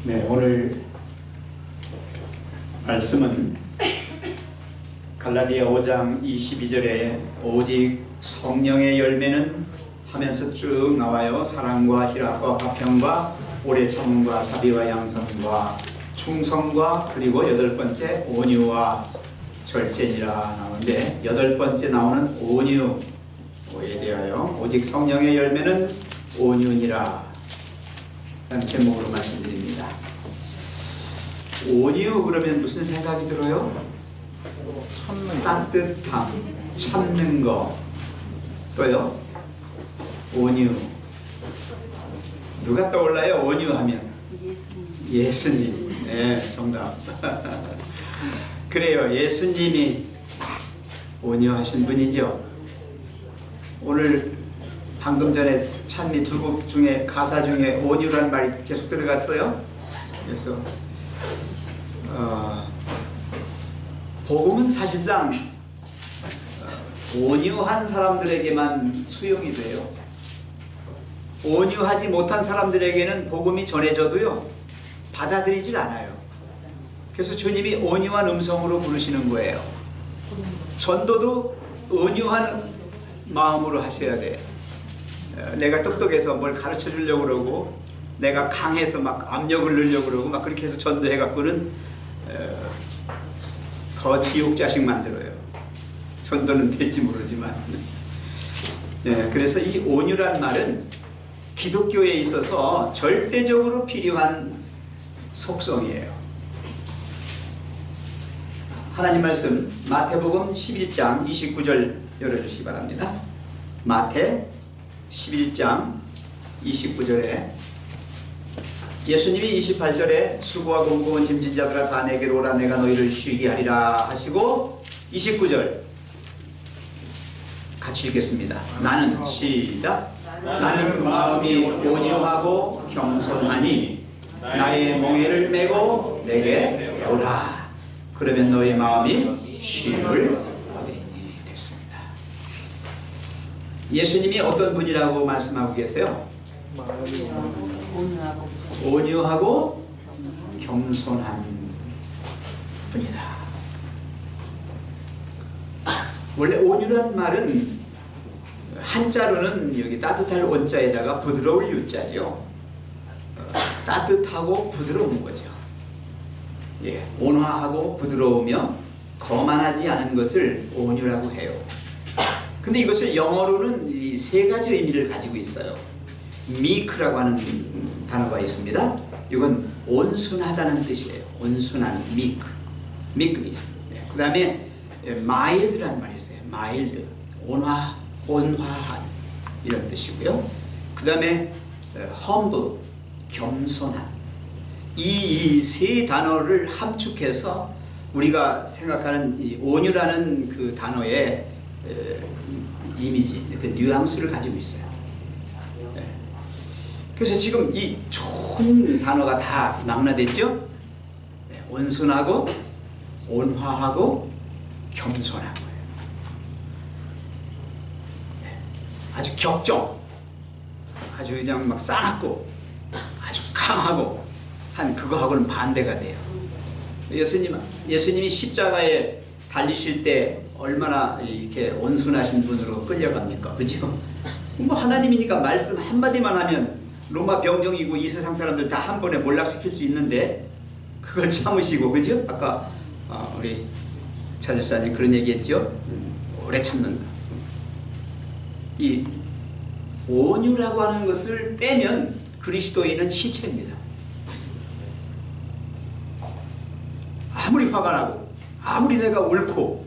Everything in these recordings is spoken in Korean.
네, 오늘 말씀은 갈라디아 5장 22절에 오직 성령의 열매는 하면서 쭉 나와요. 사랑과 희락과 화평과 오래 참음과 자비와 양선과 충성과 그리고 8번째 온유와 절제니라 나오는데 8번째 나오는 온유에 대하여 오직 성령의 열매는 온유니라 라는 제목으로 말씀드립니다. 온유 그러면 무슨 생각이 들어요? 따뜻함, 참는 거. 또요? 온유. 누가 떠올라요? 온유 하면? 예수님. 네, 정답. 그래요. 예수님이 온유하신 분이죠. 오늘 방금 전에 찬미 두 곡 중에 가사 중에 온유라는 말이 계속 들어갔어요. 그래서 복음은 사실상 온유한 사람들에게만 수용이 돼요. 온유하지 못한 사람들에게는 복음이 전해져도요 받아들이질 않아요. 그래서 주님이 온유한 음성으로 부르시는 거예요. 전도도 온유한 마음으로 하셔야 돼요. 내가 똑똑해서 뭘 가르쳐 주려고 그러고 내가 강해서 막 압력을 넣으려고 그러고 막 그렇게 해서 전도해 갖고는 더 지옥 자식 만들어요. 전도는 될지 모르지만. 네, 그래서 이 온유란 말은 기독교에 있어서 절대적으로 필요한 속성이에요. 하나님 말씀 마태복음 11장 29절 열어주시기 바랍니다. 마태 11장 29절에 예수님이 28절에 수고하고 무거운 짐진 자들아 다 내게로 오라 내가 너희를 쉬게 하리라 하시고 29절 같이 읽겠습니다. 나는 시작 나는 마음이 온유하고 겸손하니 나의 멍에를 메고 내게 오라 그러면 너희 마음이 쉼을 얻으리니 됐습니다. 예수님이 어떤 분이라고 말씀하고 계세요? 온유하고 겸손한 분이다. 원래 온유란 말은 한자로는 여기 따뜻할 온자에다가 부드러울 유자죠. 따뜻하고 부드러운 거죠. 예, 온화하고 부드러우며 거만하지 않은 것을 온유라고 해요. 근데 이것을 영어로는 이 세 가지 의미를 가지고 있어요. meek라고 하는 단어가 있습니다. 이건 온순하다는 뜻이에요. 온순한 meekness. 그 다음에 mild라는 말이 있어요. mild, 온화한 이런 뜻이고요. 그 다음에 humble, 겸손한. 이 세 단어를 함축해서 우리가 생각하는 이 온유라는 그 단어의 이미지, 그 뉘앙스를 가지고 있어요. 그래서 지금 이 좋은 단어가 다 망라됐죠? 온순하고 온화하고 겸손한 거예요. 아주 격정, 아주 그냥 막 싸납고 아주 강하고 한 그거하고는 반대가 돼요. 예수님이 십자가에 달리실 때 얼마나 이렇게 온순하신 분으로 끌려갑니까? 그죠? 뭐 하나님이니까 말씀 한마디만 하면 로마 병정이고 이 세상 사람들 다 한 번에 몰락시킬 수 있는데 그걸 참으시고, 그죠? 아까 우리 차절사님 그런 얘기했죠? 오래 참는다. 이 온유라고 하는 것을 빼면 그리스도인은 시체입니다. 아무리 화가 나고 아무리 내가 옳고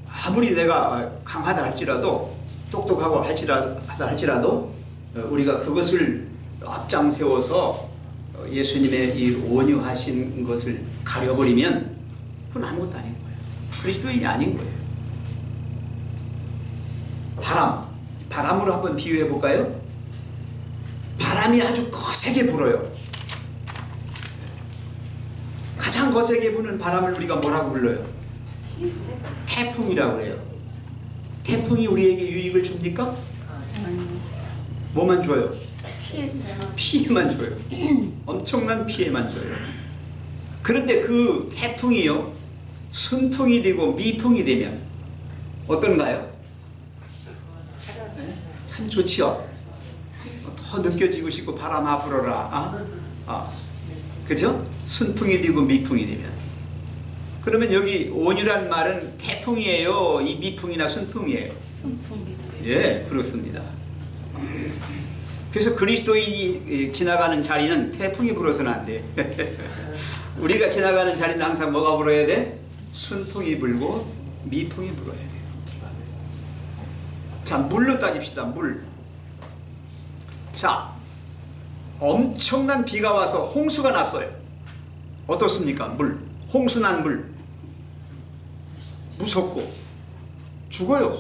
아무리 내가 강하다 할지라도 똑똑하고 하다 할지라도 우리가 그것을 앞장 세워서 예수님의 이 온유하신 것을 가려버리면 그건 아무것도 아닌 거예요. 그리스도인이 아닌 거예요. 바람으로 한번 비유해 볼까요? 바람이 아주 거세게 불어요. 가장 거세게 부는 바람을 우리가 뭐라고 불러요? 태풍이라고 그래요. 태풍이 우리에게 유익을 줍니까? 뭐만 줘요? 피해만 줘요. 엄청난 피해만 줘요. 그런데 그 태풍이요, 순풍이 되고 미풍이 되면 어떤가요? 참 좋지요. 더 느껴지고 싶고 바람아 불어라. 그죠? 순풍이 되고 미풍이 되면. 그러면 여기 온유란 말은 태풍이에요? 이 미풍이나 순풍이에요? 순풍이. 예, 그렇습니다. 그래서 그리스도인이 지나가는 자리는 태풍이 불어서는 안 돼. 우리가 지나가는 자리는 항상 뭐가 불어야 돼? 순풍이 불고 미풍이 불어야 돼. 자, 물로 따집시다. 물. 자, 엄청난 비가 와서 홍수가 났어요. 어떻습니까? 물. 홍수 난 물. 무섭고 죽어요.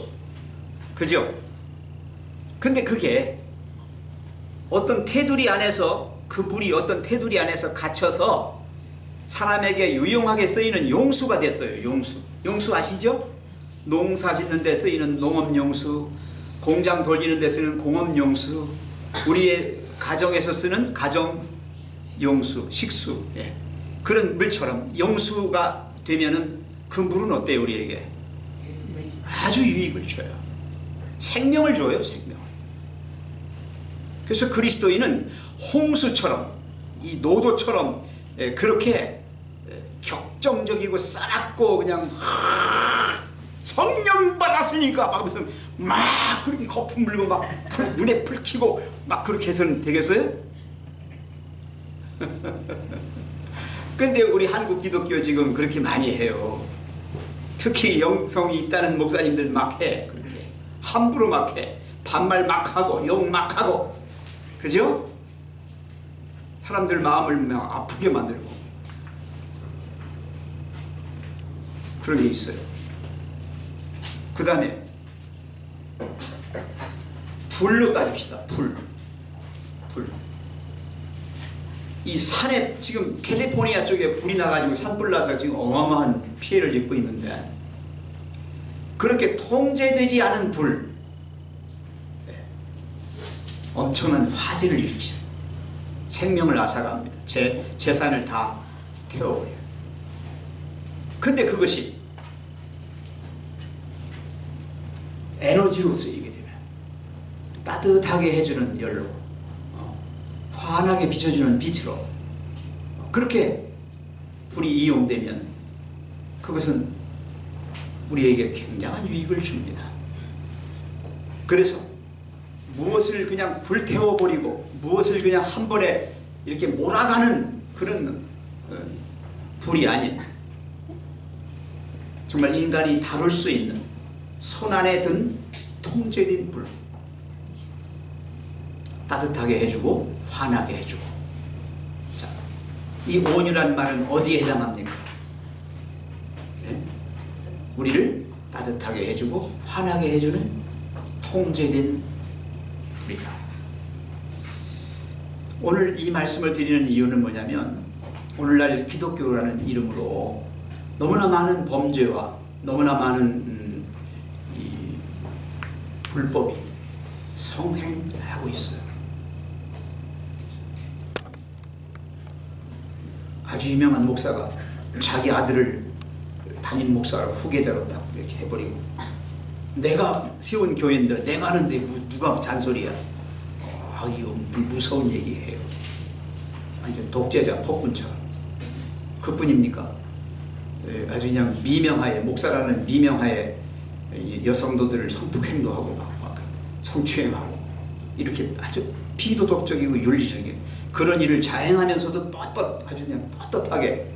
그죠? 근데 그게 어떤 테두리 안에서, 그 물이 어떤 테두리 안에서 갇혀서 사람에게 유용하게 쓰이는 용수가 됐어요. 용수. 용수 아시죠? 농사 짓는 데 쓰이는 농업용수, 공장 돌리는 데 쓰는 공업용수, 우리의 가정에서 쓰는 가정용수, 식수. 예. 그런 물처럼 용수가 되면은 그 물은 어때요? 우리에게 아주 유익을 줘요. 생명을 줘요. 생명. 그래서 그리스도인은 홍수처럼, 이 노도처럼 그렇게 격정적이고 싸납고 그냥 성령 받았으니까 막 무슨 막 그렇게 거품 물고 막 눈에 불 켜고 막 그렇게 해서는 되겠어요? 근데 우리 한국 기독교 지금 그렇게 많이 해요. 특히 영성이 있다는 목사님들 막 해. 그렇게 함부로 막 해. 반말 막 하고 욕 막 하고. 그죠? 사람들 마음을 막 아프게 만들고 그런 게 있어요. 그 다음에 불로 따집시다. 불. 이 산에 지금 캘리포니아 쪽에 불이 나가지고 산불 나서 지금 어마어마한 피해를 입고 있는데, 그렇게 통제되지 않은 불, 엄청난 화재를 일으키죠. 생명을 앗아갑니다. 재산을 다 태워버려요. 근데 그것이 에너지로 쓰이게 되면 따뜻하게 해주는 열로, 환하게 비춰주는 빛으로 그렇게 불이 이용되면 그것은 우리에게 굉장한 유익을 줍니다. 그래서 무엇을 그냥 불태워버리고 무엇을 그냥 한 번에 이렇게 몰아가는 그런 불이 아닌, 정말 인간이 다룰 수 있는 손 안에 든 통제된 불, 따뜻하게 해주고 환하게 해주고. 자, 이 온유란 말은 어디에 해당합니까? 네? 우리를 따뜻하게 해주고 환하게 해주는 통제된 불이다. 오늘 이 말씀을 드리는 이유는 뭐냐면, 오늘날 기독교라는 이름으로 너무나 많은 범죄와 너무나 많은 이 불법이 성행하고 있어요. 아주 유명한 목사가 자기 아들을 담임 목사로 후계자로 딱 이렇게 해버리고, 내가 세운 교회인데 내가 하는데 누가 잔소리야. 이거 무서운 얘기해요. 완전 독재자, 폭군처럼. 그뿐입니까? 아주 그냥 미명하에, 목사라는 미명하에 여성도들을 성폭행도 하고 막 성추행하고, 이렇게 아주 비도덕적이고 윤리적인 그런 일을 자행하면서도 아주 그냥 떳떳하게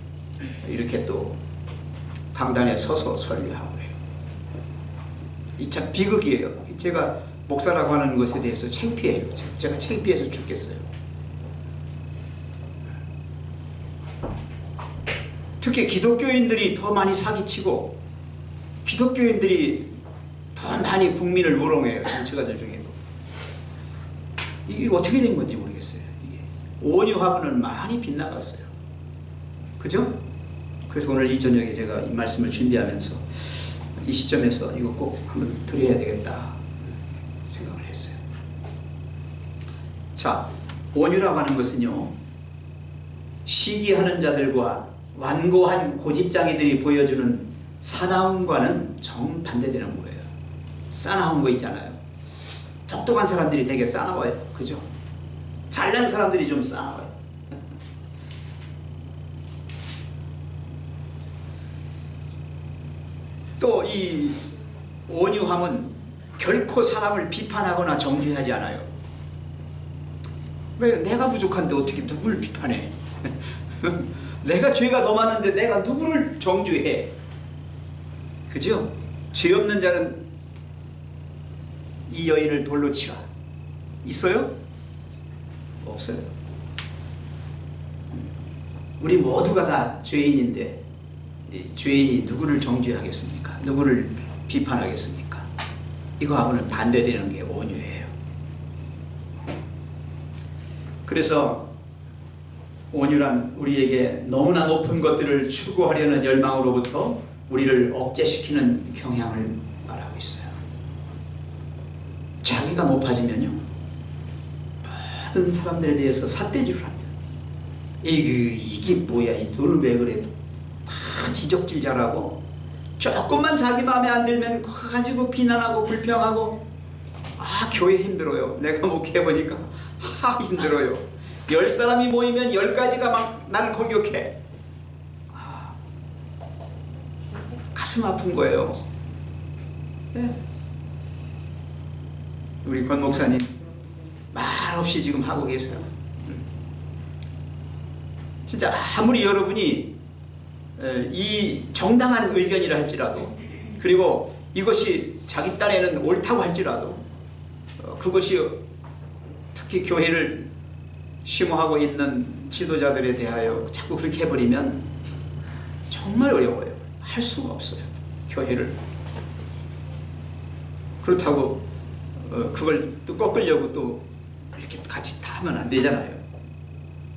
이렇게 또 강단에 서서 설교하고 그래요. 이 참 비극이에요. 제가 목사라고 하는 것에 대해서 창피해요. 제가 창피해서 죽겠어요. 특히 기독교인들이 더 많이 사기치고 기독교인들이 더 많이 국민을 우롱해요. 정치가들 중에도. 이게 어떻게 된 건지 모르겠어요. 이게 온유하고는 많이 빗나갔어요. 그죠? 그래서 오늘 이 저녁에 제가 이 말씀을 준비하면서 이 시점에서 이거 꼭 한번 드려야 되겠다 생각을 했어요. 자, 온유라고 하는 것은요, 시기하는 자들과 완고한 고집장이들이 보여주는 사나움과는 정반대되는 거예요. 싸나운 거 있잖아요. 똑똑한 사람들이 되게 싸나워요. 그죠? 잘난 사람들이 좀 싸나워요. 또 이 온유함은 결코 사람을 비판하거나 정죄하지 않아요. 왜? 내가 부족한데 어떻게 누구를 비판해? 내가 죄가 더 많은데 내가 누구를 정죄해? 그죠? 죄 없는 자는 이 여인을 돌로 치라. 있어요? 없어요. 우리 모두가 다 죄인인데 죄인이 누구를 정죄하겠습니까? 누구를 비판하겠습니까? 이거하고는 반대되는 게 온유예요. 그래서 온유란 우리에게 너무나 높은 것들을 추구하려는 열망으로부터 우리를 억제시키는 경향을 말하고 있어요. 자기가 높아지면요, 모든 사람들에 대해서 삿대질을 합니다. 이게 뭐야, 이 너는 왜 그래? 다 지적질 잘하고, 조금만 자기 마음에 안 들면 그거 가지고 비난하고 불평하고. 아, 교회 힘들어요. 내가 목회해보니까 힘들어요. 10사람이 모이면 10가지가 막 나를 공격해. 가슴 아픈 거예요. 네. 우리 권 목사님 말 없이 지금 하고 계세요. 진짜 아무리 여러분이 이 정당한 의견이라 할지라도, 그리고 이것이 자기 딴에는 옳다고 할지라도, 그것이 특히 교회를 심호하고 있는 지도자들에 대하여 자꾸 그렇게 해버리면 정말 어려워요. 할 수가 없어요. 교회를. 그렇다고 그걸 또 꺾으려고 또 이렇게 같이 다 하면 안 되잖아요.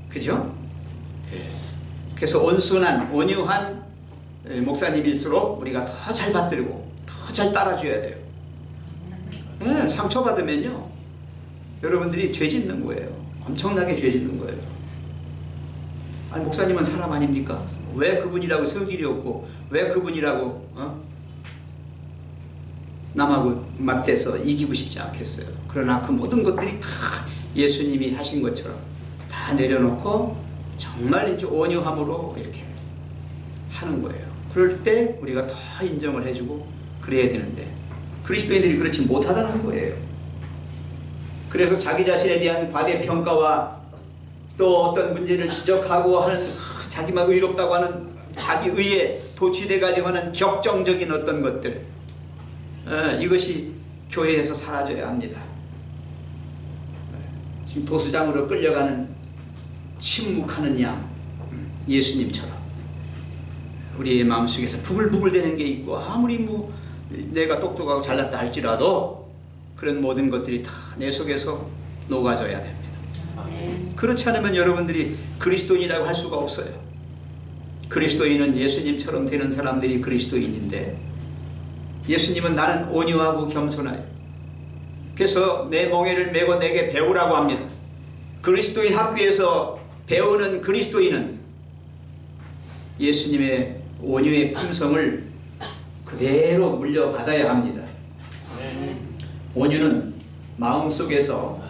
그죠? 예. 그래서 온순한, 온유한 목사님일수록 우리가 더 잘 받들고 더 잘 따라줘야 돼요. 예, 상처받으면요, 여러분들이 죄 짓는 거예요. 엄청나게 죄 짓는 거예요. 아니, 목사님은 사람 아닙니까? 왜 그분이라고 성질이 없고, 왜 그분이라고 남하고 맞대서 이기고 싶지 않겠어요. 그러나 그 모든 것들이 다 예수님이 하신 것처럼 다 내려놓고 정말 이제 온유함으로 이렇게 하는 거예요. 그럴 때 우리가 더 인정을 해주고 그래야 되는데, 그리스도인들이 그렇지 못하다는 거예요. 그래서 자기 자신에 대한 과대평가와 또 어떤 문제를 지적하고 하는, 자기만 의롭다고 하는 자기 의에 도취돼 가지고 하는 격정적인 어떤 것들, 이것이 교회에서 사라져야 합니다. 지금 도수장으로 끌려가는 침묵하는 양, 예수님처럼 우리의 마음속에서 부글부글대는 게 있고, 아무리 뭐 내가 똑똑하고 잘났다 할지라도 그런 모든 것들이 다 내 속에서 녹아져야 됩니다. 그렇지 않으면 여러분들이 그리스도인이라고 할 수가 없어요. 그리스도인은 예수님처럼 되는 사람들이 그리스도인인데, 예수님은 나는 온유하고 겸손하여, 그래서 내 멍에를 메고 내게 배우라고 합니다. 그리스도인 학교에서 배우는 그리스도인은 예수님의 온유의 품성을 그대로 물려받아야 합니다. 온유는 마음속에서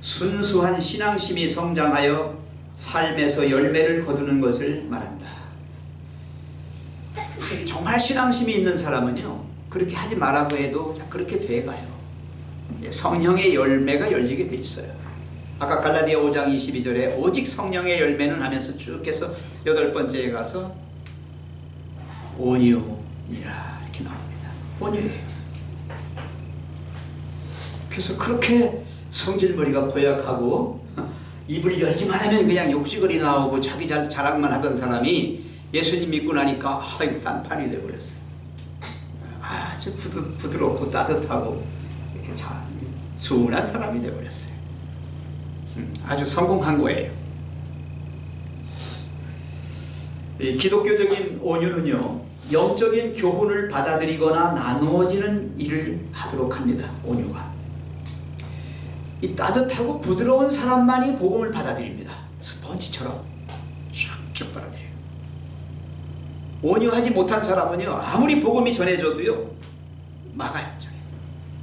순수한 신앙심이 성장하여 삶에서 열매를 거두는 것을 말한다. 정말 신앙심이 있는 사람은요, 그렇게 하지 말라고 해도 그렇게 돼가요. 성령의 열매가 열리게 돼 있어요. 아까 갈라디아 5장 22절에 오직 성령의 열매는 하면서 쭉 해서 8번째에 가서 온유니라 이렇게 나옵니다. 온유예요. 그래서 그렇게 성질머리가 고약하고 입을 열기만 하면 그냥 욕지거리 나오고 자기 자랑만 하던 사람이 예수님 믿고 나니까 이거 딴판이 돼버렸어요. 아주 부드럽고 따뜻하고 이렇게 순한 사람이 돼버렸어요. 아주 성공한 거예요. 이 기독교적인 온유는요, 영적인 교훈을 받아들이거나 나누어지는 일을 하도록 합니다. 온유가 이 따뜻하고 부드러운 사람만이 복음을 받아들입니다. 스펀지처럼 쭉쭉 받아들여요. 온유하지 못한 사람은요, 아무리 복음이 전해져도요 막아요.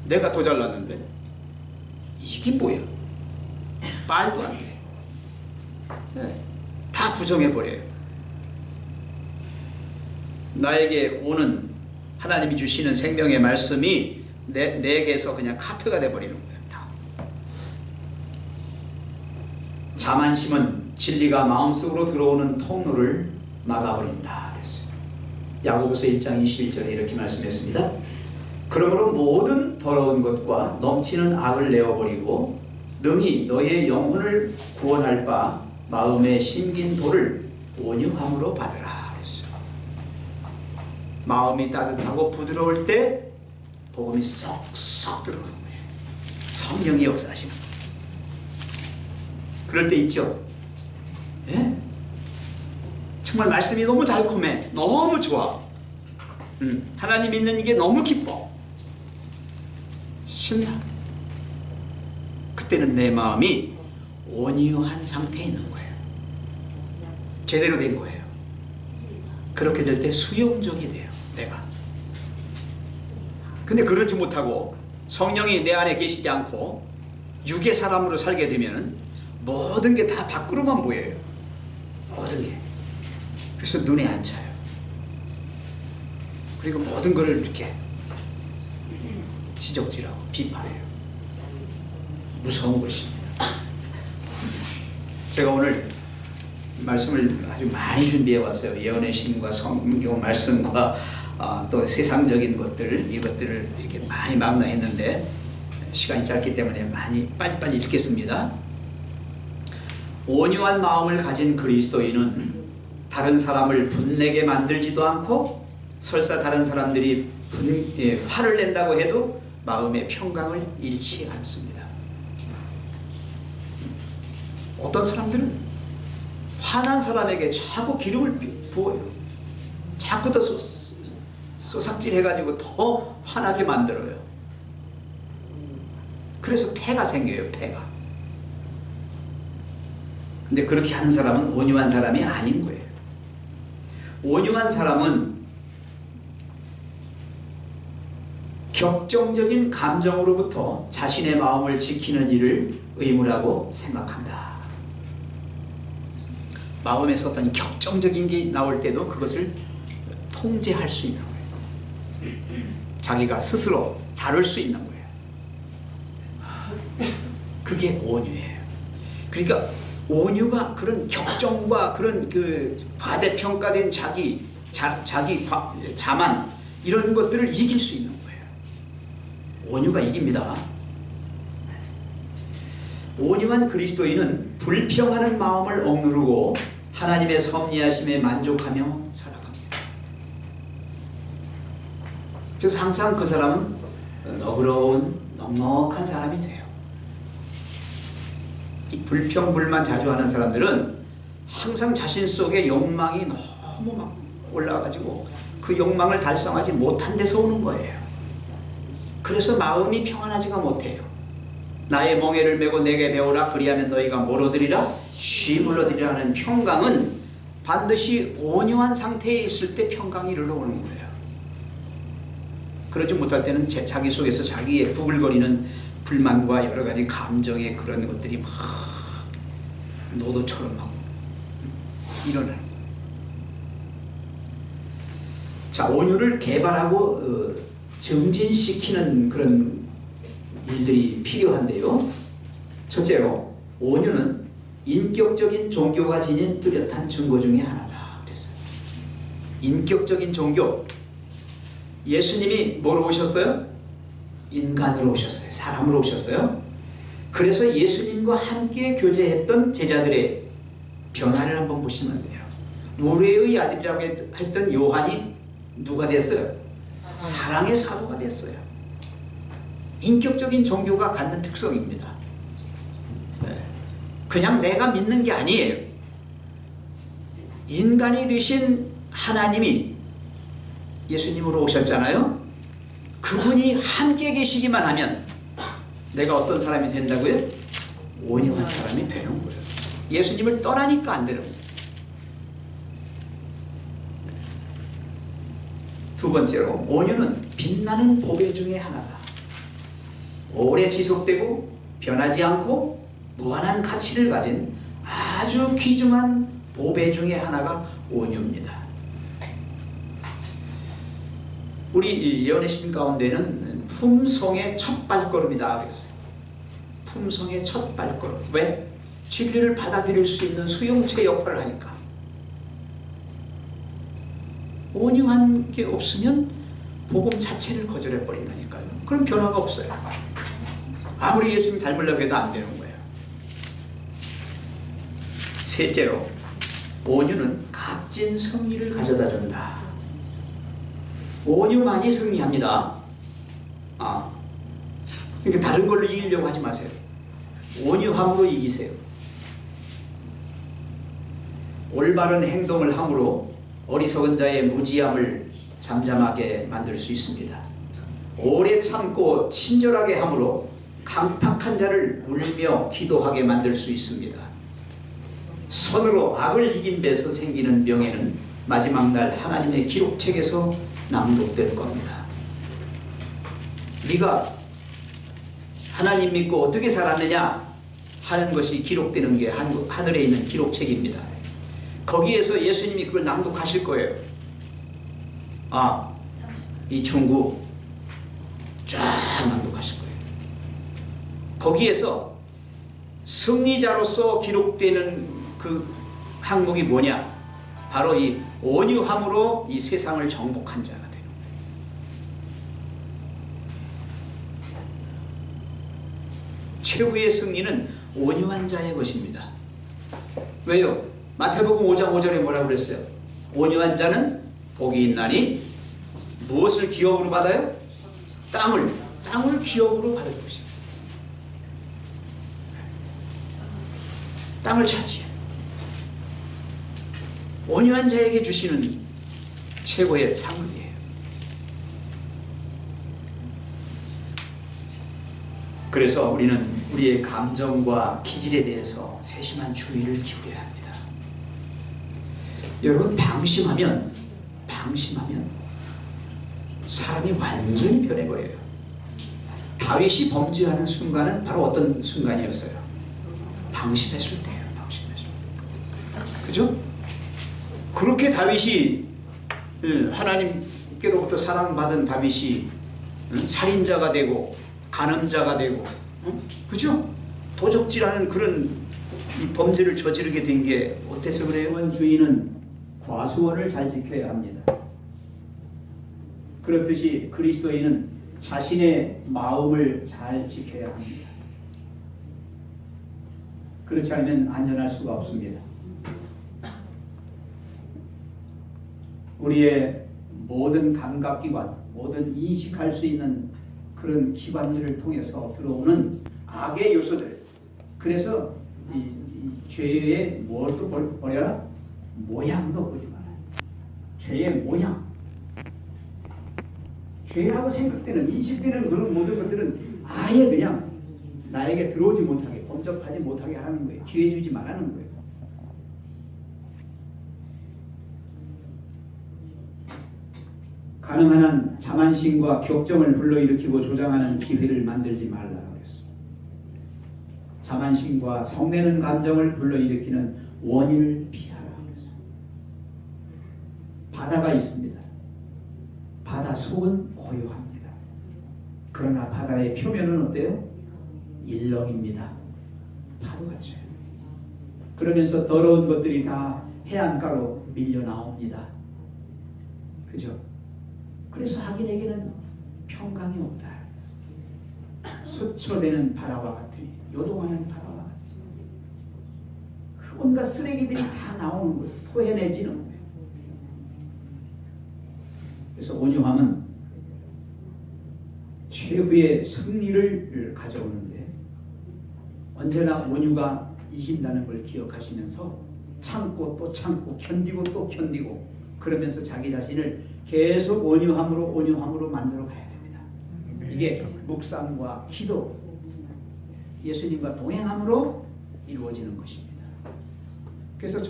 내가 더 잘났는데 이게 뭐야? 말도 안 돼. 다 부정해버려요. 나에게 오는 하나님이 주시는 생명의 말씀이 내게서 그냥 카트가 돼버리는 거예요. 다. 자만심은 진리가 마음속으로 들어오는 통로를 막아버린다 그랬어요. 야고보서 1장 21절에 이렇게 말씀했습니다. 그러므로 모든 더러운 것과 넘치는 악을 내어버리고 능히 너의 영혼을 구원할 바 마음에 심긴 돌을 온유함으로 받으라 그랬어요. 마음이 따뜻하고 부드러울 때 복음이 쏙쏙 들어오는 거예요. 성령이 역사하시는 거예요. 그럴 때 있죠. 예? 정말 말씀이 너무 달콤해. 너무 좋아. 하나님 믿는 이게 너무 기뻐. 신나. 그때는 내 마음이 온유한 상태에 있는 거예요. 제대로 된 거예요. 그렇게 될 때 수용적이 돼요. 내가. 근데 그러지 못하고 성령이 내 안에 계시지 않고 육의 사람으로 살게 되면 모든 게 다 밖으로만 보여요. 모든 게. 그래서 눈에 안 차요. 그리고 모든 것을 이렇게 지적질하고 비판해요. 무서운 것입니다. 제가 오늘 말씀을 아주 많이 준비해 왔어요. 예언의 신과 성경 말씀과 또 세상적인 것들, 이것들을 이렇게 많이 망라했는데 시간이 짧기 때문에 많이 빨리빨리 읽겠습니다. 온유한 마음을 가진 그리스도인은 다른 사람을 분내게 만들지도 않고 설사 다른 사람들이 화를 낸다고 해도 마음의 평강을 잃지 않습니다. 어떤 사람들은 화난 사람에게 자꾸 기름을 부어요. 자꾸 더 쏘삭질해가지고 더 화나게 만들어요. 그래서 폐가 생겨요. 폐가. 근데 그렇게 하는 사람은 온유한 사람이 아닌 거예요. 온유한 사람은 격정적인 감정으로부터 자신의 마음을 지키는 일을 의무라고 생각한다. 마음에서 어떤 격정적인 게 나올 때도 그것을 통제할 수 있는 거예요. 자기가 스스로 다룰 수 있는 거예요. 그게 온유예요. 그러니까 온유가 그런 격정과 그런 그 과대평가된 자기 자만 이런 것들을 이길 수 있는 거예요. 온유가 이깁니다. 온유한 그리스도인은 불평하는 마음을 억누르고 하나님의 섭리하심에 만족하며 살아갑니다. 그래서 항상 그 사람은 너그러운 넉넉한 사람이 돼요. 이 불평불만 자주 하는 사람들은 항상 자신 속에 욕망이 너무 막 올라가가지고 그 욕망을 달성하지 못한 데서 오는 거예요. 그래서 마음이 평안하지가 못해요. 나의 멍에를 메고 내게 배우라 그리하면 너희가 뭘 얻으리라? 쉼을 얻으리라 하는 평강은 반드시 온유한 상태에 있을 때 평강이 흘러오는 거예요. 그러지 못할 때는 자기 속에서 자기의 부글거리는 불만과 여러 가지 감정의 그런 것들이 막 노도처럼 막 일어나는 거예요. 자, 온유를 개발하고 증진시키는 그런 일들이 필요한데요. 첫째로, 온유는 인격적인 종교가 지닌 뚜렷한 증거 중에 하나다. 그랬어요. 인격적인 종교. 예수님이 뭐로 오셨어요? 인간으로 오셨어요. 사람으로 오셨어요. 그래서 예수님과 함께 교제했던 제자들의 변화를 한번 보시면 돼요. 노래의 아들이라고 했던 요한이 누가 됐어요? 사랑의 사도가 됐어요. 인격적인 종교가 갖는 특성입니다. 그냥 내가 믿는 게 아니에요. 인간이 되신 하나님이 예수님으로 오셨잖아요. 그분이 함께 계시기만 하면 내가 어떤 사람이 된다고요? 온유한 사람이 되는 거예요. 예수님을 떠나니까 안 되는 거예요. 두 번째로, 온유는 빛나는 보배 중에 하나다. 오래 지속되고 변하지 않고 무한한 가치를 가진 아주 귀중한 보배 중에 하나가 온유입니다. 우리 예언의 신 가운데는 품성의 첫 발걸음이다 그랬어요. 품성의 첫 발걸음. 왜? 진리를 받아들일 수 있는 수용체 역할을 하니까. 온유한 게 없으면 복음 자체를 거절해 버린다니까요. 그럼 변화가 없어요. 아무리 예수님 닮으려고 해도 안 되는 거예요. 셋째로, 온유는 값진 승리를 가져다 준다. 온유만이 승리합니다. 그러니까 다른 걸로 이기려고 하지 마세요. 온유함으로 이기세요. 올바른 행동을 함으로 어리석은 자의 무지함을 잠잠하게 만들 수 있습니다. 오래 참고 친절하게 함으로 강팍한 자를 울며 기도하게 만들 수 있습니다. 선으로 악을 이긴 데서 생기는 명예는 마지막 날 하나님의 기록책에서 낭독될 겁니다. 네가 하나님 믿고 어떻게 살았느냐 하는 것이 기록되는 게 하늘에 있는 기록책입니다. 거기에서 예수님이 그걸 낭독하실 거예요. 이충구 쫙 낭독하실 거예요. 거기에서 승리자로서 기록되는 그 항목이 뭐냐? 바로 이 온유함으로 이 세상을 정복한 자가 되는 거예요. 최후의 승리는 온유한 자의 것입니다. 왜요? 마태복음 5장 5절에 뭐라고 그랬어요? 온유한 자는 복이 있나니 무엇을 기업으로 받아요? 땅을 기업으로 받을 것입니다. 땅을 차지해요. 온유한 자에게 주시는 최고의 상급이에요. 그래서 우리는 우리의 감정과 기질에 대해서 세심한 주의를 기울여야 합니다. 여러분, 방심하면 사람이 완전히 변해버려요. 다윗이 범죄하는 순간은 바로 어떤 순간이었어요? 방심했을 때예요. 그죠? 그렇게 다윗이, 하나님께로부터 사랑받은 다윗이 살인자가 되고 간음자가 되고, 그죠? 도적질하는 그런 이 범죄를 저지르게 된 게 어때서 그래요? 주인은 과수원을 잘 지켜야 합니다. 그렇듯이 그리스도인은 자신의 마음을 잘 지켜야 합니다. 그렇지 않으면 안전할 수가 없습니다. 우리의 모든 감각기관, 모든 인식할 수 있는 그런 기관들을 통해서 들어오는 악의 요소들. 그래서 이 죄의 뭘 또 버려라? 모양도 보지 마라. 죄의 모양. 죄라고 생각되는, 인식되는 그런 모든 것들은 아예 그냥 나에게 들어오지 못하게, 범접하지 못하게 하는 거예요. 기회 주지 말라는 거예요. 가능한 한 자만심과 격정을 불러일으키고 조장하는 기회를 만들지 말라 그랬어요. 자만심과 성내는 감정을 불러일으키는 원인을 피하라 그랬어요. 바다가 있습니다. 바다 속은 고요합니다. 그러나 바다의 표면은 어때요? 일렁입니다. 파도같이. 그러면서 더러운 것들이 다 해안가로 밀려 나옵니다. 그죠? 그래서 악인에게는 평강이 없다. 수초되는 바다와 같으니, 요동하는 바다와 같으니, 그 온갖 쓰레기들이 다 나오는 거예요. 토해내지는 거예요. 그래서 온유함은 최후의 승리를 가져오는데, 언제나 온유가 이긴다는 걸 기억하시면서 참고 또 참고 견디고 또 견디고, 그러면서 자기 자신을 계속 온유함으로 만들어 가야 됩니다. 이게 묵상과 기도, 예수님과 동행함으로 이루어지는 것입니다. 그래서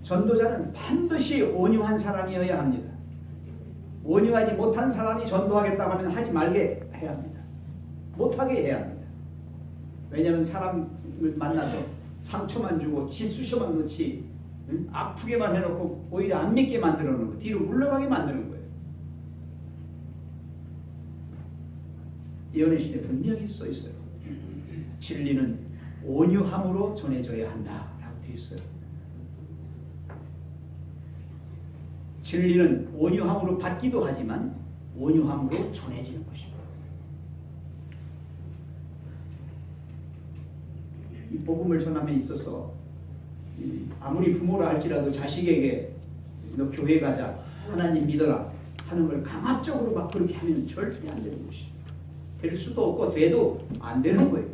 전도자는 반드시 온유한 사람이어야 합니다. 온유하지 못한 사람이 전도하겠다고 하면 하지 말게 해야 합니다. 못하게 해야 합니다. 왜냐하면 사람을 만나서 상처만 주고 지쑤셔만 놓지, 아프게만 해놓고 오히려 안 믿게 만들어 놓고 뒤로 물러가게 만드는 거예요. 예언의 시에 분명히 써 있어요. 진리는 온유함으로 전해져야 한다라고 되어 있어요. 진리는 온유함으로 받기도 하지만 온유함으로 전해지는 것입니다. 이 복음을 전함에 있어서 아무리 부모라 할지라도 자식에게 너 교회 가자, 하나님 믿어라 하는 걸 강압적으로 막 그렇게 하면 절대 안 되는 것이에요. 될 수도 없고 돼도 안 되는 거예요.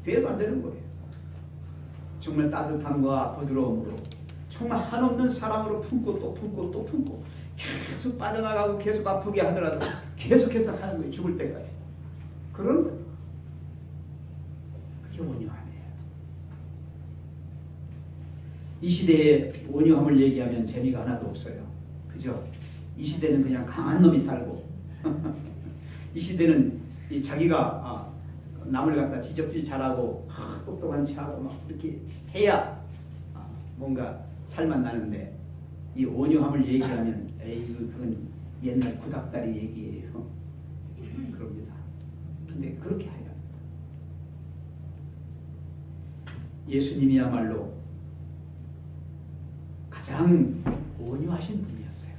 돼도 안 되는 거예요. 정말 따뜻함과 부드러움으로 정말 한없는 사랑으로 품고 또 품고 또 품고 계속 빠져나가고 계속 아프게 하더라도 계속해서 하는 거예요. 죽을 때까지. 그런 거예요. 그게 온유함이에요. 이 시대에 온유함을 얘기하면 재미가 하나도 없어요. 그죠? 이 시대는 그냥 강한 놈이 살고 이 시대는 자기가 남을 갖다 지적질 잘하고 똑똑한 체하고 막 이렇게 해야 뭔가 살만 나는데, 이 온유함을 얘기하면 에이 그건 옛날 구닥다리 얘기예요. 그럽니다. 근데 그렇게 해야 합니다. 예수님이야말로 가장 온유하신 분이었어요.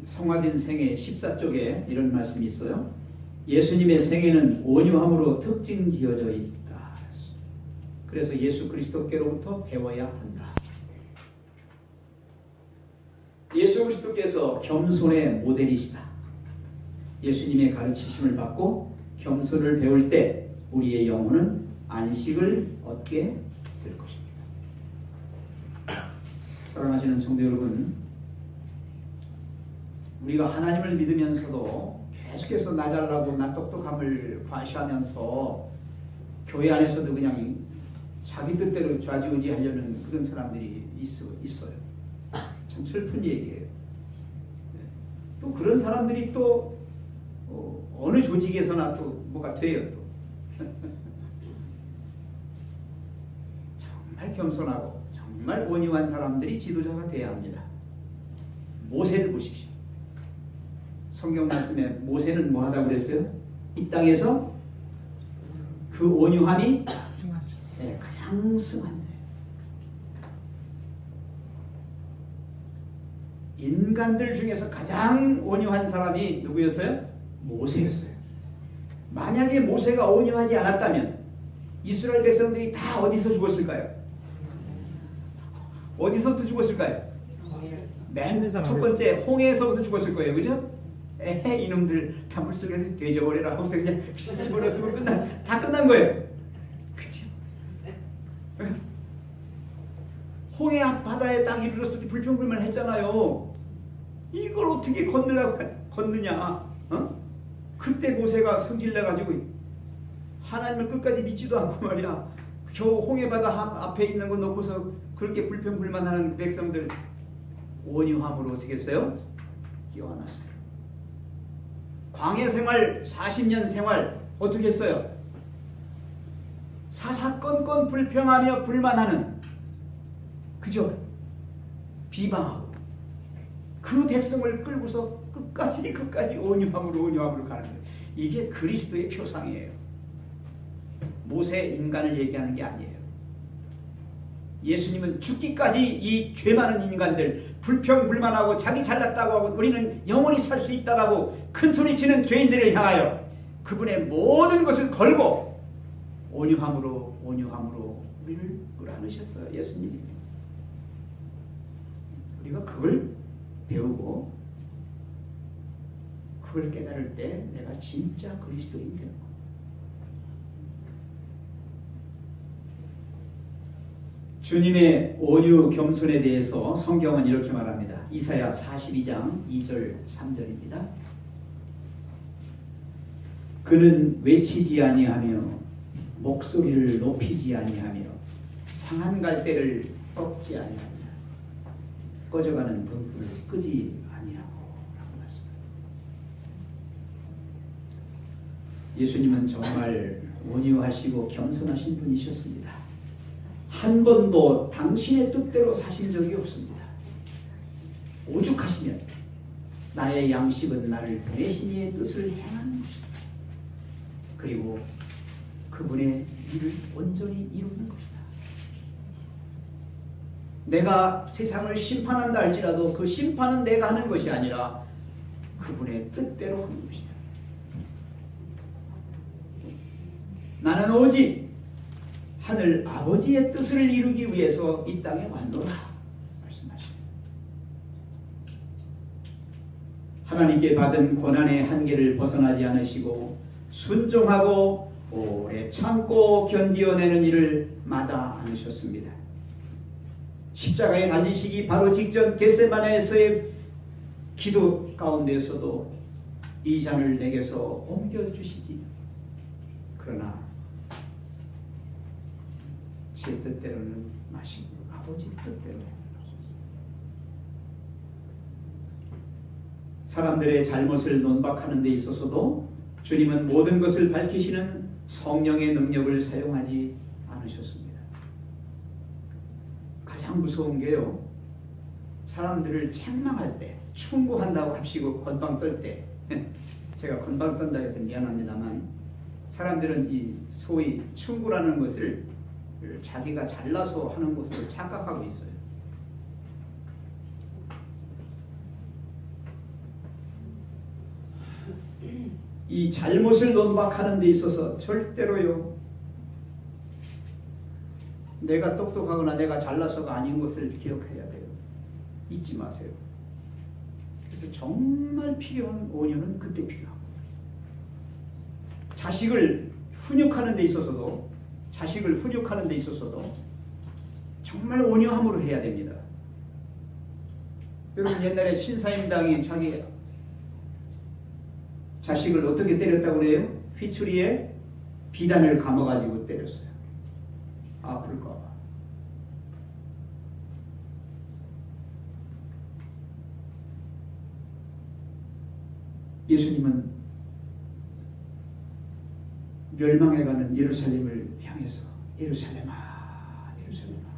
성화된 생애 14쪽에 이런 말씀이 있어요. 예수님의 생애는 온유함으로 특징 지어져 있다. 그래서 예수 그리스도께로부터 배워야 한다. 예수 그리스도께서 겸손의 모델이시다. 예수님의 가르치심을 받고 겸손을 배울 때 우리의 영혼은 안식을 얻게 될 것입니다. 사랑하시는 성도 여러분, 우리가 하나님을 믿으면서도 계속해서 나 잘나고 나 똑똑함을 과시하면서 교회 안에서도 그냥 자기 뜻대로 좌지우지하려는 그런 사람들이 있어요. 참 슬픈 얘기예요. 또 그런 사람들이 또 어느 조직에서나 또 뭐가 돼요. 또 정말 겸손하고 정말 온유한 사람들이 지도자가 돼야 합니다. 모세를 보십시오. 성경 말씀에 모세는 뭐 하다고 그랬어요? 이 땅에서 그 온유함이 가장 승한 자예요. 인간들 중에서 가장 온유한 사람이 누구였어요? 모세였어요. 만약에 모세가 온유하지 않았다면 이스라엘 백성들이 다 어디서 죽었을까요? 어디서부터 죽었을까요? 맨 첫 번째 홍해에서부터 죽었을 거예요. 그죠? 이놈들 다 물속에서 돼져버리라 하고서 그냥 집어넣었으면 다 끝난 거예요. 그치? 홍해 앞바다에 딱 이르렀을 때 불평불만 했잖아요. 이걸 어떻게 건느냐? 그때 모세가 성질내가지고 하나님을 끝까지 믿지도 않고 말이야. 겨우 홍해바다 앞에 있는 거 놓고서 그렇게 불평불만하는 백성들 온유함으로 어떻게 했어요? 끼워놨어요. 광야 생활 40년 생활 어떻게 했어요? 사사건건 불평하며 불만하는, 그죠? 비방하고 그 백성을 끌고서 끝까지 온유함으로 가는 거예요. 이게 그리스도의 표상이에요. 모세 인간을 얘기하는 게 아니에요. 예수님은 죽기까지 이 죄 많은 인간들, 불평불만하고 자기 잘났다고 하고 우리는 영원히 살 수 있다라고 큰소리치는 죄인들을 향하여 그분의 모든 것을 걸고 온유함으로 우리를 끌어안으셨어요. 예수님이. 우리가 그걸 배우고 그걸 깨달을 때 내가 진짜 그리스도인이 되는 거예요. 주님의 온유 겸손에 대해서 성경은 이렇게 말합니다. 이사야 42장 2절 3절입니다. 그는 외치지 아니하며 목소리를 높이지 아니하며 상한 갈대를 꺾지 아니하며 꺼져가는 등불을 끄지 아니하고 라고 말씀합니다. 예수님은 정말 온유하시고 겸손하신 분이셨습니다. 한 번도 당신의 뜻대로 사신 적이 없습니다. 오죽하시면 나의 양식은 나를 보내신 이의 뜻을 행하는 것이다. 그리고 그분의 일을 온전히 이루는 것이다. 내가 세상을 심판한다 할지라도 그 심판은 내가 하는 것이 아니라 그분의 뜻대로 하는 것이다. 나는 오직 하늘 아버지의 뜻을 이루기 위해서 이 땅에 왔노라 말씀하십니다. 하나님께 받은 고난의 한계를 벗어나지 않으시고 순종하고 오래 참고 견디어내는 일을 마다 않으셨습니다. 십자가에 달리시기 바로 직전 겟세마네에서의 기도 가운데서도 이 잔을 내게서 옮겨주시지. 그러나 제 뜻대로는 마시고 아버지 뜻대로. 사람들의 잘못을 논박하는 데 있어서도 주님은 모든 것을 밝히시는 성령의 능력을 사용하지 않으셨습니다. 가장 무서운 게요, 사람들을 책망할 때, 충고한다고 합시고 건방 떨 때, 제가 건방 떤다 해서 미안합니다만, 사람들은 이 소위 충고라는 것을 자기가 잘나서 하는 것으로 착각하고 있어요. 이 잘못을 논박하는 데 있어서 절대로요, 내가 똑똑하거나 내가 잘나서가 아닌 것을 기억해야 돼요. 잊지 마세요. 그래서 정말 필요한 온유는 그때 필요하고, 자식을 훈육하는 데 있어서도 정말 온유함으로 해야 됩니다. 여러분, 옛날에 신사임당이 자기 자식을 어떻게 때렸다고 그래요? 휘추리에 비단을 감아가지고 때렸어요. 아플까봐. 예수님은 멸망해가는 예루살렘을 향해서 예루살렘아, 예루살렘아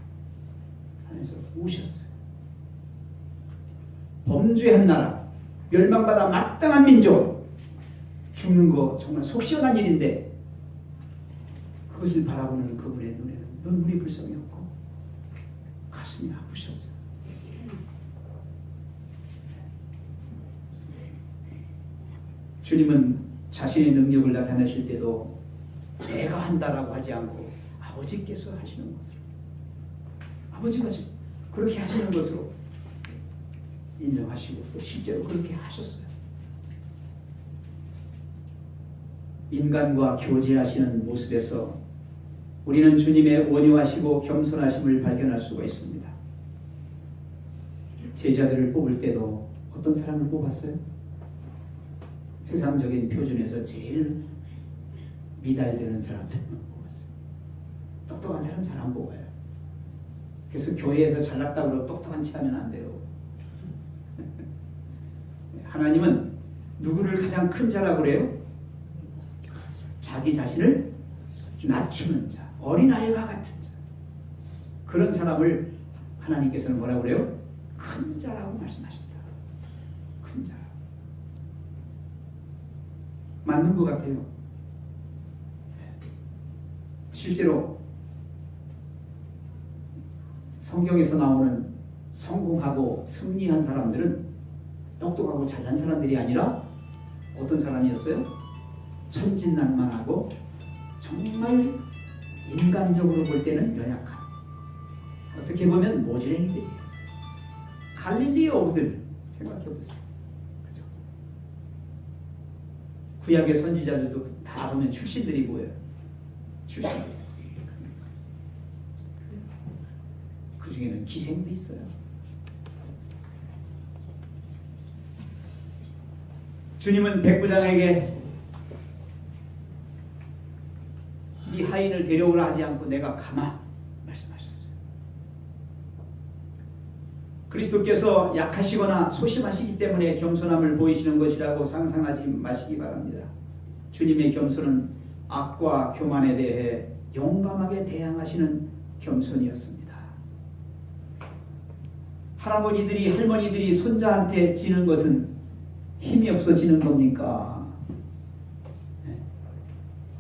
하면서 우셨어요. 범죄한 나라, 멸망받아 마땅한 민족, 죽는 거 정말 속 시원한 일인데 그것을 바라보는 그분의 눈에는 눈물이 불성이 없고 가슴이 아프셨어요. 주님은 자신의 능력을 나타내실 때도 내가 한다라고 하지 않고 아버지께서 하시는 것으로, 아버지가 그렇게 하시는 것으로 인정하시고 또 실제로 그렇게 하셨어요. 인간과 교제하시는 모습에서 우리는 주님의 온유하시고 겸손하심을 발견할 수가 있습니다. 제자들을 뽑을 때도 어떤 사람을 뽑았어요? 세상적인 표준에서 제일 미달되는 사람들만 뽑았어요. 똑똑한 사람 잘 안 뽑아요. 그래서 교회에서 잘났다고 똑똑한 체 하면 안 돼요. 하나님은 누구를 가장 큰 자라고 그래요? 자기 자신을 낮추는 자, 어린아이와 같은 자, 그런 사람을 하나님께서는 뭐라고 그래요? 큰 자라고 말씀하신다. 큰 자. 맞는 것 같아요. 실제로 성경에서 나오는 성공하고 승리한 사람들은 똑똑하고 잘난 사람들이 아니라 어떤 사람이었어요? 천진난만하고 정말 인간적으로 볼 때는 연약한, 어떻게 보면 모지랭이들이에요. 갈릴리 어부들 생각해 보세요. 그죠? 구약의 선지자들도 다 보면 출신들이 보여요. 출신들. 그 중에는 기생도 있어요. 주님은 백부장에게 이 하인을 데려오라 하지 않고 내가 가마 말씀하셨어요. 그리스도께서 약하시거나 소심하시기 때문에 겸손함을 보이시는 것이라고 상상하지 마시기 바랍니다. 주님의 겸손은 악과 교만에 대해 용감하게 대항하시는 겸손이었습니다. 할아버지들이 할머니들이 손자한테 지는 것은 힘이 없어지는 겁니까? 네.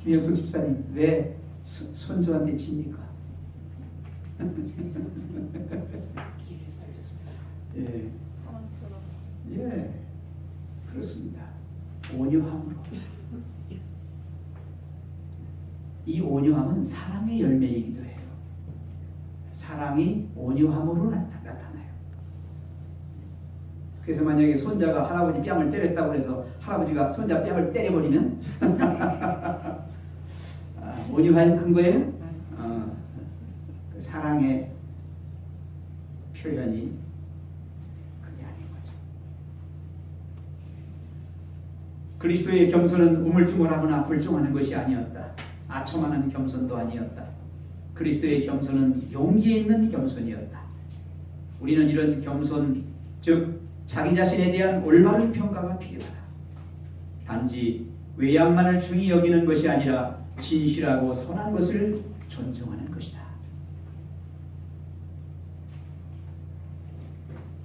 김영숙 집사님 왜 손주한테 집니까? 예. 예, 그렇습니다. 온유함으로. 이 온유함은 사랑의 열매이기도 해요. 사랑이 온유함으로 나타나요. 그래서 만약에 손자가 할아버지 뺨을 때렸다고 해서 할아버지가 손자 뺨을 때려버리면 온유한 거예요? 그 사랑의 표현이 그게 아닌 거죠. 그리스도의 겸손은 우물쭈물하거나 불종하는 것이 아니었다. 아첨하는 겸손도 아니었다. 그리스도의 겸손은 용기 있는 겸손이었다. 우리는 이런 겸손, 즉 자기 자신에 대한 올바른 평가가 필요하다. 단지 외양만을 중히 여기는 것이 아니라 진실하고 선한 것을 존중하는 것이다.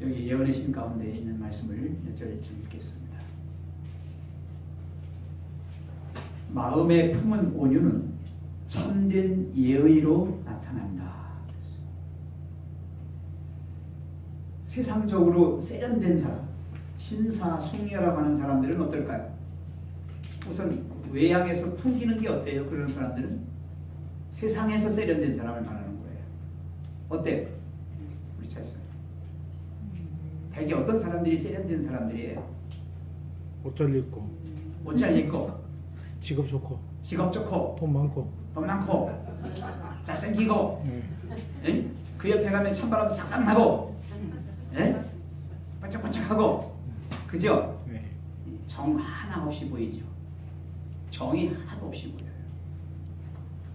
여기 예언의 신 가운데 있는 말씀을 몇 절 좀 읽겠습니다. 마음에 품은 온유는 참된 예의로 나타난다. 세상적으로 세련된 사람, 신사숙녀라고 하는 사람들은 어떨까요? 우선 외양에서 풍기는 게 어때요? 그런 사람들은 세상에서 세련된 사람을 말하는 거예요. 어때요? 우리 차에서 대개 어떤 사람들이 세련된 사람들이에요? 옷 잘 입고, 옷 잘 입고, 직업 좋고, 돈 많고, 잘생기고, 에? 그 옆에 가면 찬바람 싹싹 나고, 에? 반짝반짝하고, 그죠? 네. 정 하나 없이 보이죠. 정이 하나도 없이 보여요.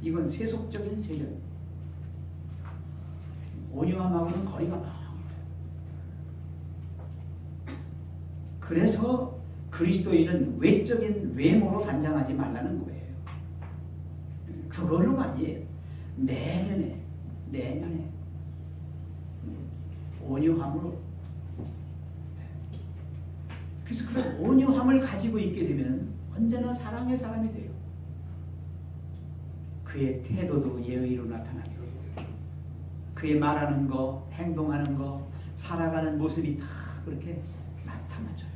이건 세속적인 세련. 온유함하고는 거리가 멀어요. 그래서 그리스도인은 외적인 외모로 단장하지 말라는 거예요. 그걸로 아니에요. 내면에 온유함으로. 그래서 그런 온유함을 가지고 있게 되면 언제나 사랑의 사람이 돼요. 그의 태도도 예의로 나타나요. 그의 말하는 거, 행동하는 거, 살아가는 모습이 다 그렇게 나타나져요.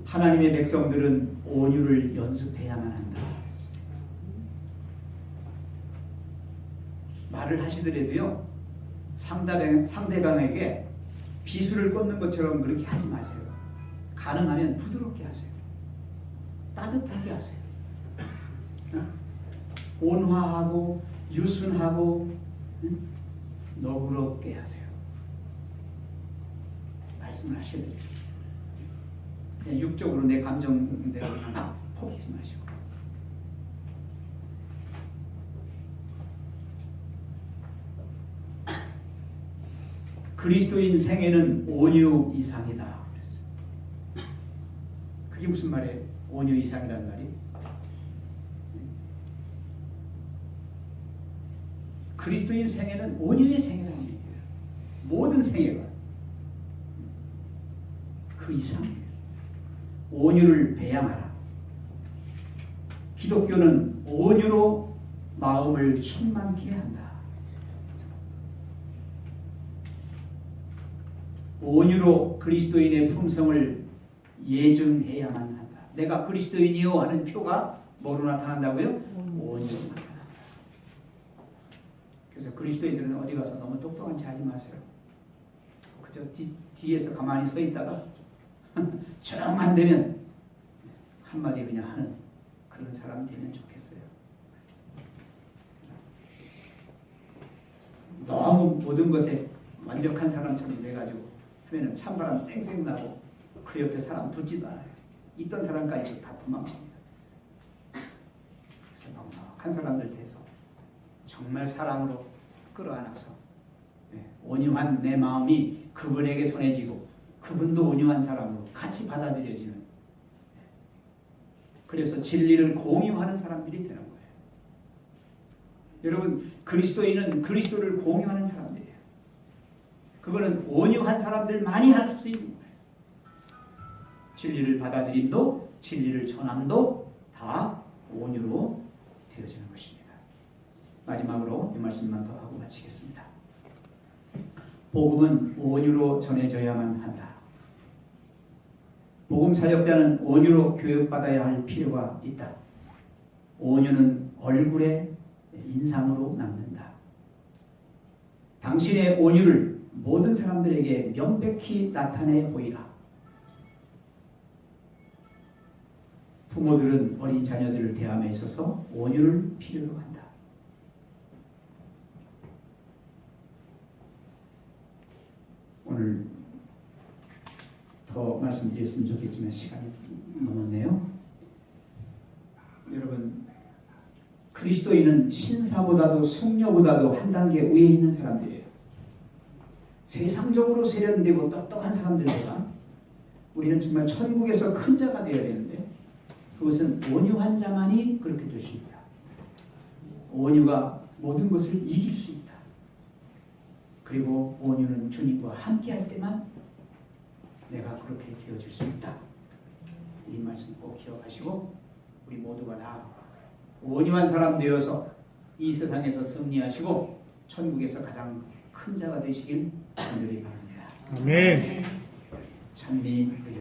하나님의 백성들은 온유를 연습해야만 한다. 말을 하시더라도요, 상대방에게 비수를 꽂는 것처럼 그렇게 하지 마세요. 가능하면 부드럽게 하세요. 따뜻하게 하세요. 온화하고 유순하고 너그럽게 하세요. 말씀을 하셔야 돼요. 그냥 육적으로 내 감정대로 막 포기하지 마시고. 그리스도인 생애는 온유 이상이다. 그게 무슨 말이에요? 온유 이상이라는 말이? 그리스도인 생애는 온유의 생애라는 얘기예요. 모든 생애가 그 이상이에요. 온유를 배양하라. 기독교는 온유로 마음을 충만케 한다. 온유로 그리스도인의 품성을 예증해야만 한다. 내가 그리스도인이요 하는 표가 뭐로 나타난다고요? 온유로 나타난다. 그래서 그리스도인들은 어디 가서 너무 똑똑한 체 하지 마세요. 그저 뒤에서 가만히 서 있다가 조용만 되면 한마디 그냥 하는 그런 사람이 되면 좋겠어요. 너무 모든 것에 완벽한 사람처럼 돼가지고 하면은 찬바람 쌩쌩 나고 그 옆에 사람 두지도 않아요. 있던 사람까지도 다 도망갑니다. 그래서 넉넉한 사람들 대해서 정말 사랑으로 끌어안아서 온유한 내 마음이 그분에게 전해지고 그분도 온유한 사람으로 같이 받아들여지는, 그래서 진리를 공유하는 사람들이 되는 거예요. 여러분, 그리스도인은 그리스도를 공유하는 사람들이에요. 그거는 온유한 사람들만이 할 수 있는 거예요. 진리를 받아들임도 진리를 전함도 다 온유로 되어지는 것입니다. 마지막으로 이 말씀만 더 하고 마치겠습니다. 복음은 온유로 전해져야만 한다. 복음 사역자는 온유로 교육받아야 할 필요가 있다. 온유는 얼굴에 인상으로 남는다. 당신의 온유를 모든 사람들에게 명백히 나타내 보이라. 부모들은 어린 자녀들을 대함에 있어서 온유를 필요로 한다. 오늘 더 말씀드렸으면 좋겠지만 시간이 넘었네요. 여러분, 그리스도인은 신사보다도 승려보다도 한 단계 위에 있는 사람들이에요. 세상적으로 세련되고 똑똑한 사람들보다 우리는 정말 천국에서 큰 자가 되어야 되는데, 그것은 온유한 자만이 그렇게 될 수 있다. 온유가 모든 것을 이길 수 있다. 그리고 온유는 주님과 함께 할 때만 내가 그렇게 되어질 수 있다. 이 말씀 꼭 기억하시고 우리 모두가 다 온유한 사람 되어서 이 세상에서 승리하시고 천국에서 가장 큰 자가 되시길 간절히 바랍니다. 아멘. 찬미